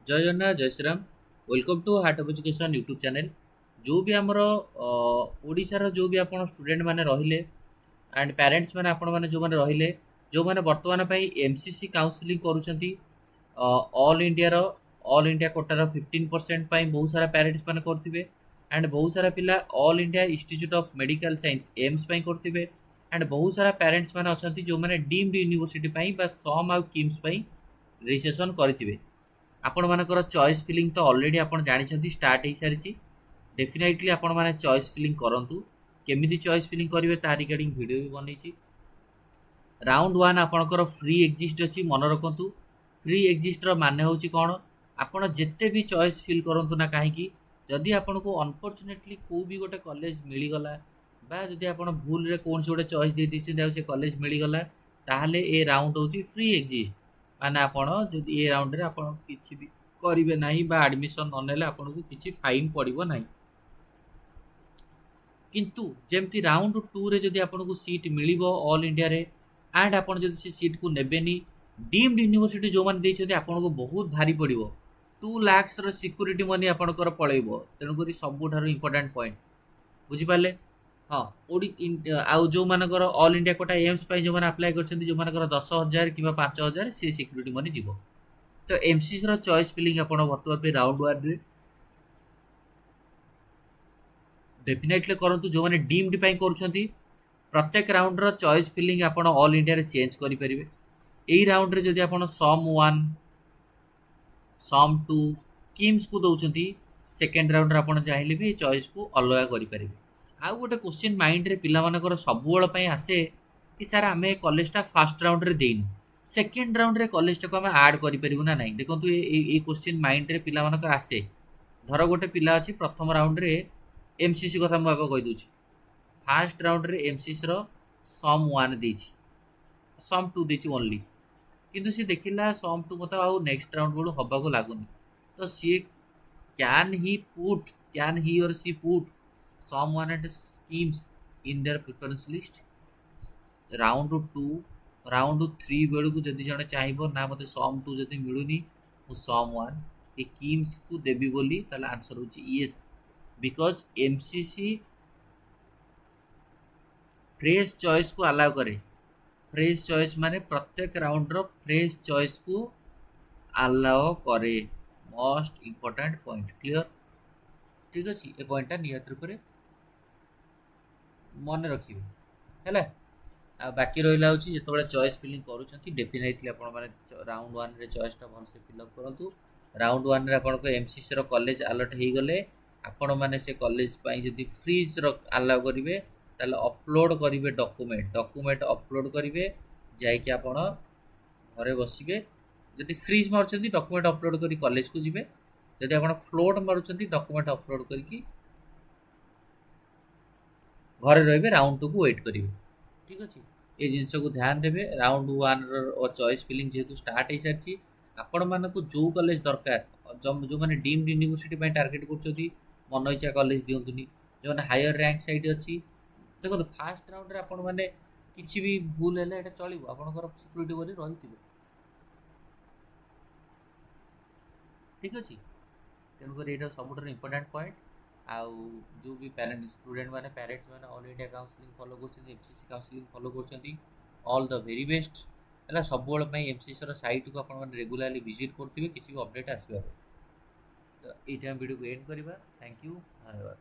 जय जगन्नाथ जय Shriram. Welcome to heart of education YouTube channel. जो भी आमर ओडिशार जो भी आपण स्टूडेंट माने रहिले एंड पेरेंट्स माने आपण माने जो माने रहिले जो माने वर्तमान पई एमसीसी काउंसलिंग करूछंती ऑल इंडिया रो ऑल इंडिया कोटार 15% पई बहुत सारा पेरेंट्स माने करथिबे एंड बहुत सारा पिला all India institute of medical science AIIMS पई करथिबे एंड बहुत सारा पेरेंट्स माने अछंती जो माने डीम्ड यूनिवर्सिटी पई बा सम आउ किम्स पई रजिस्ट्रेशन करथिबे। आपण मानकर चॉइस फिलिंग तो ऑलरेडी आपण जानिछंती स्टार्ट हो सारी। डेफिनेटली आपण माने चॉइस फिलिंग करंतु। केमिति चॉइस फिलिंग करिवे ता रिगार्डिंग वीडियो भी बनैछि। राउंड 1 आपणकर फ्री एक्जिस्ट अछि मन रखंतु। फ्री एक्जिस्ट रो माने होछि कोन आपण जेते भी चॉइस फिल करंतु ना काहे कि जदि आपण को अनफॉर्चूनेटली को भी गोटे कॉलेज मिली गला बा जदि आपण भूल रे कोन से गोटे चॉइस दे दिछन से कॉलेज मिली गला ताहले ए राउंड होछि फ्री एक्जिस्ट। माने आपण जदि ए राउंड रे आपण किछि भी करिवे नाही बा एडमिशन न नेले आपण को किछि फाइन पड़िबो नाही। किंतु जेमती राउंड 2 रे जदि आपण को सीट मिलिबो ऑल इंडिया रे एंड आपण जदि से सीट को नेबेनी डीम्ड यूनिवर्सिटी जो मान देछथि आपण को बहुत भारी पड़िबो। 2 लाख रो सिक्योरिटी मनी आपणकर पळेइबो। तेनु करी सबुठारो इंपोर्टेंट पॉइंट बुझि पाले। हाँ ओडी आउ जो मानकर ऑल इंडिया कोटा एम्स पई जो माने अप्लाई करछथि जो मानकर 10,000 किबा 5,000 से सिक्योरिटी मनी जीवो। तो एमसीसी रो चॉइस फिलिंग आपण वर्तमान पे राउंड 1 रे डेफिनेटली करंतु जो माने डीम्ड पई करूछंती प्रत्येक राउंड रो चॉइस फिलिंग आपण ऑल इंडिया रे चेंज करि परिबे। एई राउंड रे जदि आपण सम 1 सम 2 किम्स को दउछंती सेकंड राउंड रे आपण चाहिले भी चॉइस को अलगा करि परिबे। आउ गोटे क्वेश्चन माइंड रे पिला मानकर सबुबेल पई आसे कि सर आमे कॉलेज टा फर्स्ट राउंड रे देइनु सेकेंड राउंड रे कॉलेज टा को आमे ऐड करि परिबु ना नाही। देखंतु ए क्वेश्चन माइंड रे पिला मानकर आसे। धर गोटे पिला अछि प्रथम राउंड रे एमसीसी कथा मु आगे कहि दोछि। फर्स्ट राउंड रे एमसीसी रो सम 1 देछि सम 2 देछि ओनली किंतु से देखिला सम 2 मतलब आउ नेक्स्ट राउंड बेलू हबा को लागुनी। तो सी can he or she put some 1 and schemes in their preference list. Round 2 round 3 बेलू को जदि जने चाहिबो ना मते सम 2 जदि मिलुनी मु सम 1 ए किम्स को देबी बोली ताला आंसर होची yes. Because MCC fresh choice को अलाउ करे। फ्रेश चॉइस माने प्रत्येक राउंड रो फ्रेश चॉइस को अलाउ करे। मोस्ट इंपोर्टेंट पॉइंट क्लियर ठीक अछि। ए पॉइंट ता नियत रूप रे मन रखिबे हैला। आ बाकी रहिला होची जेतबेले चॉइस फिलिंग करूछंती डेफिनेटली आपण माने राउंड 1 रे चॉइस ता भल से फिल अप करंतु। राउंड 1 रे आपण को एमसीसी रो कॉलेज अलर्ट हे गले आपण माने से कॉलेज पई जदी फ्रीज रो अलाउ करिवे ताले अपलोड करिवे डॉक्यूमेंट अपलोड करिवे जाय कि आपण घरे बसिबे। जदी फ्रीज मारछंती डॉक्यूमेंट अपलोड करी कॉलेज को जिवे। जदी आपण फ्लोट मारछंती डॉक्यूमेंट अपलोड करी घरे रहिबे राउंड 2 को वेट करिवे ठीक अछि। ए जिंस को ध्यान देबे। राउंड 1 रो चॉइस फिलिंग जेतु स्टार्ट हे सारछि आपण मानको जो कॉलेज दरकार जो माने डीम्ड यूनिवर्सिटी पय टारगेट करछथि मन इच्छा कॉलेज दियंतुनी। जो माने हायर रैंक साइड अछि देखो फास्ट राउंड रे आपण माने किछि भी भूल हेले एटा चलिबो आपणकर सिक्योरिटी बनी रहिथिबे ठीक अछि। तेनु कर एटा सबुठर इंपोर्टेंट पॉइंट। आउ जो भी पेरेंट्स स्टूडेंट माने पेरेंट्स माने ऑल इंडिया काउंसलिंग फॉलो करछथि एमसीसी काउंसलिंग फॉलो करछथि ऑल द वेरी बेस्ट हैला। सबुबेल पई एमसीसी रो साइट को आपण माने रेगुलरली विजिट करथिबे किछि भी अपडेट आसीबा। तो एटा वीडियो को एंड करबा। थैंक यू धन्यवाद।